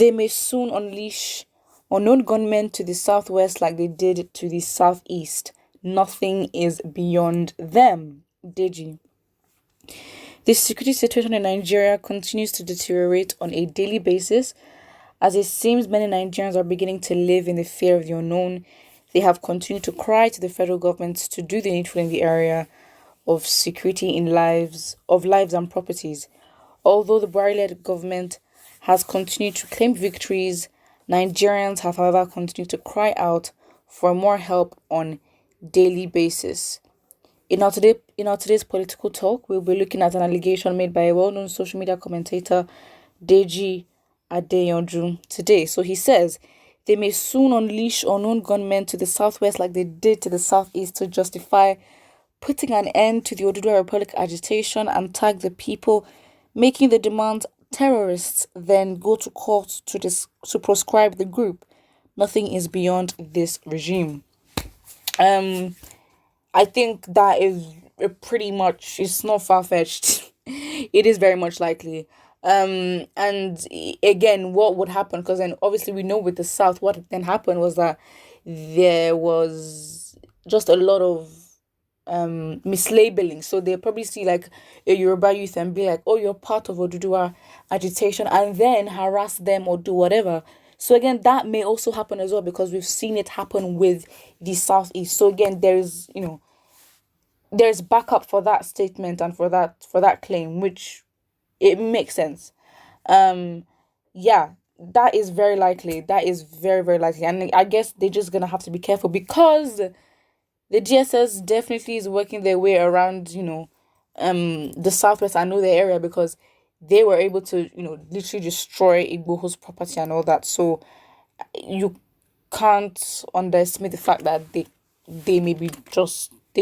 They may soon unleash unknown gunmen to the southwest like they did to the southeast. Nothing is beyond them. Deji. The security situation in Nigeria continues to deteriorate on a daily basis as it seems many Nigerians are beginning to live in the fear of the unknown. They have continued to cry to the federal government to do the needful in the area of security in lives and properties. Although the Buhari-led government has continued to claim victories, Nigerians have, however, continued to cry out for more help on daily basis. In our today's political talk, we'll be looking at an allegation made by a well-known social media commentator, Deji Adeyanju, today. So he says, they may soon unleash unknown gunmen to the southwest like they did to the southeast to justify putting an end to the Oduduwa Republic agitation and tag the people making the demand terrorists, then go to court to proscribe the group. Nothing is beyond this regime. I think that is pretty much, it's not far-fetched. It is very much likely. And again, what would happen? Because then obviously we know with the South, what then happened was that there was just a lot of mislabeling. So they probably see like a Yoruba youth and be like, oh, you're part of Oduduwa agitation, and then harass them or do whatever. So again, that may also happen as well because we've seen it happen with the Southeast. So again, there's backup for that statement and for that claim, which it makes sense. Yeah, that is very likely. That is very, very likely. And I guess they're just gonna have to be careful because the DSS definitely is working their way around, the Southwest. I know the area because they were able to, literally destroy Igboho's property and all that. So you can't underestimate the fact that they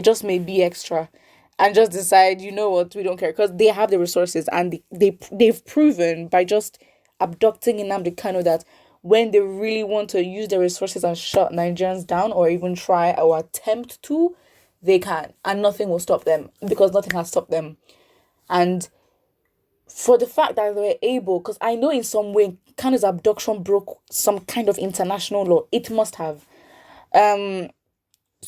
just may be extra and just decide, you know what, we don't care because they have the resources and they've proven by just abducting Nnamdi Kanu that when they really want to use their resources and shut Nigerians down or even try or attempt to, they can. And nothing will stop them because nothing has stopped them. And for the fact that they were able, because I know in some way Kanu's abduction broke some kind of international law. It must have. So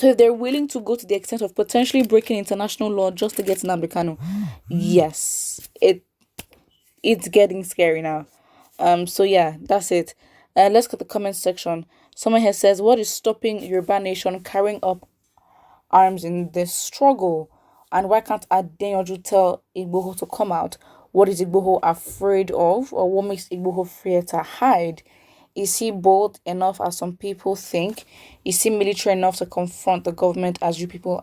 if they're willing to go to the extent of potentially breaking international law just to get Nnamdi Kanu, yes, it's getting scary now. So yeah, that's it. Let's go to the comment section. Someone here says, what is stopping Yoruba Nation carrying up arms in this struggle? And why can't Adeyanju tell Igboho to come out? What is Igboho afraid of? Or what makes Igboho fear to hide? Is he bold enough as some people think? Is he military enough to confront the government as you people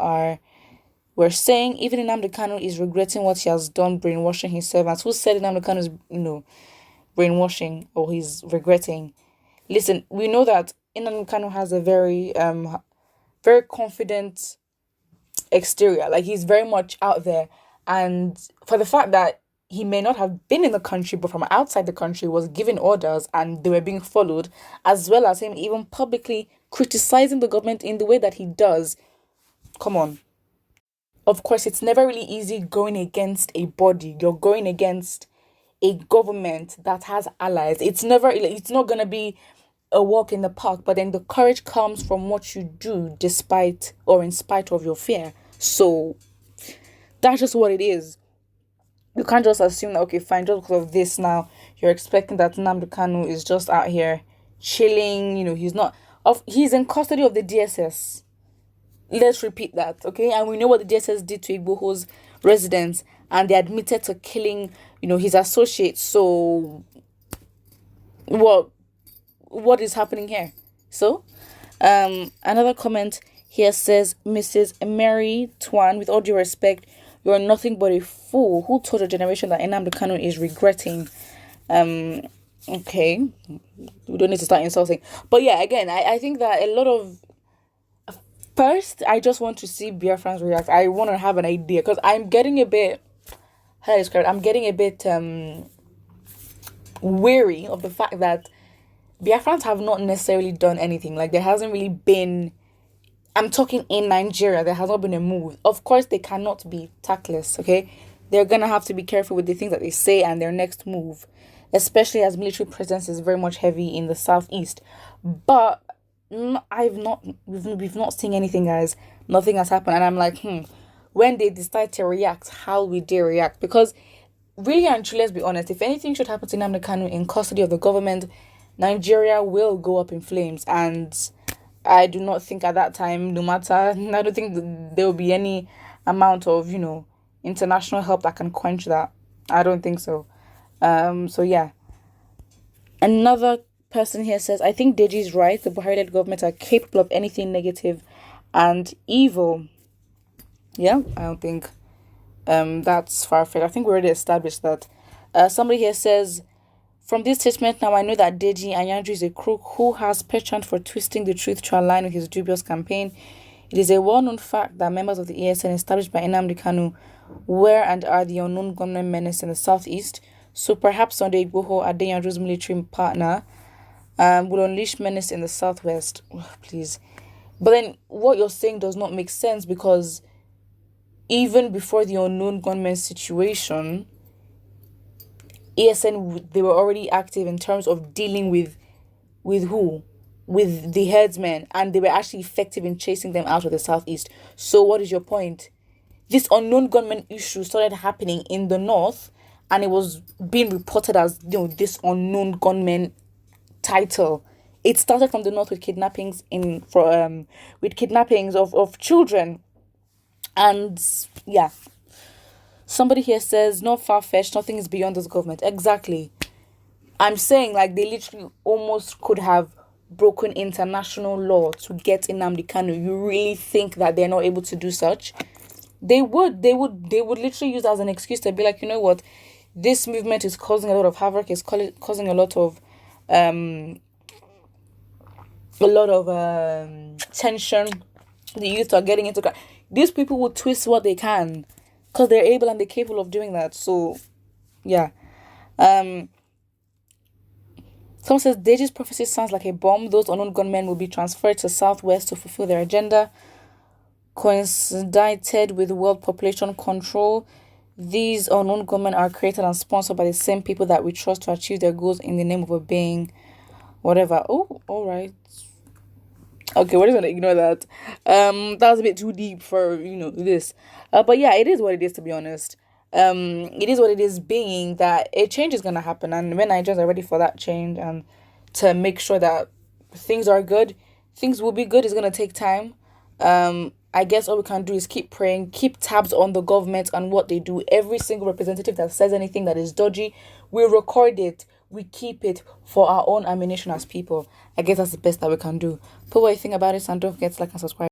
were saying? Even Nnamdi Kanu is regretting what he has done, brainwashing his servants. Who said Nnamdi Kanu is, brainwashing or he's regretting? Listen, we know that Nnamdi Kanu has a very, very confident exterior. Like he's very much out there. And for the fact that he may not have been in the country, but from outside the country was giving orders and they were being followed, as well as him even publicly criticizing the government in the way that he does. Come on. Of course, it's never really easy going against a body. You're going against a government that has allies. It's not going to be a walk in the park, but then the courage comes from what you do despite or in spite of your fear. So that's just what it is. You can't just assume that, okay, fine, just because of this now, you're expecting that Nnamdi Kanu is just out here chilling, he's in custody of the DSS. Let's repeat that, okay? And we know what the DSS did to Igboho's residents, and they admitted to killing, his associates. So, what is happening here? So, another comment here says, Mrs. Mary Twan, with all due respect, you are nothing but a fool. Who told a generation that Nnamdi Kanu is regretting? Okay, we don't need to start insulting. But yeah, again, I think that a lot of... First, I just want to see Biafrans react. I want to have an idea because I'm getting a bit... How do I describe it? I'm getting a bit weary of the fact that Biafrans have not necessarily done anything. Like, there hasn't really been... I'm talking in Nigeria, there has not been a move. Of course, they cannot be tactless, okay? They're going to have to be careful with the things that they say and their next move. especially as military presence is very much heavy in the southeast. But we've not seen anything, guys. Nothing has happened, and I'm like, when they decide to react, how will they react? Because really and truly, let's be honest, if anything should happen to Nnamdi Kanu in custody of the government, Nigeria will go up in flames. And I do not think at that time, no matter, I don't think there will be any amount of, international help that can quench that. I don't think so. So yeah. Another person here says, I think Deji's right. The Buhari-led government are capable of anything negative and evil. Yeah, I don't think that's far-fetched. I think we already established that. Somebody here says, from this statement now I know that Deji Anyanju is a crook who has penchant for twisting the truth to align with his dubious campaign. It is a well-known fact that members of the ESN established by Nnamdi Kanu were and are the unknown gunmen menace in the southeast. So perhaps Sunday Igboho, Adeyanju's military partner, will unleash menace in the southwest. Please. But then what you're saying does not make sense, because even before the unknown gunmen situation, ESN, they were already active in terms of dealing with who? With the headsmen, and they were actually effective in chasing them out of the southeast. So what is your point? This unknown gunmen issue started happening in the north, and it was being reported as, this unknown gunmen title. It started from the north with kidnappings of children. And yeah. Somebody here says, not far-fetched, nothing is beyond this government. Exactly. I'm saying, like, they literally almost could have broken international law to get Nnamdi Kanu. You really think that they're not able to do such? They would literally use that as an excuse to be like, you know what, this movement is causing a lot of havoc, it's causing a lot of tension. The youth are getting into. These people will twist what they can, because they're able and they're capable of doing that. So, yeah. Someone says, Deji's prophecy sounds like a bomb. Those unknown gunmen will be transferred to Southwest to fulfill their agenda. Coincided with world population control. These unknown gunmen are created and sponsored by the same people that we trust to achieve their goals in the name of obeying whatever. Oh, all right. Okay, we're just gonna ignore that. That was a bit too deep for this. But yeah, it is what it is, to be honest. It is what it is, being that a change is gonna happen, and when Nigerians are ready for that change and to make sure that things are good, things will be good. It's gonna take time. I guess all we can do is keep praying, keep tabs on the government and what they do. Every single representative that says anything that is dodgy, we record it, we keep it for our own ammunition as people. I guess that's the best that we can do. Put what you think about it, and don't forget to like and subscribe.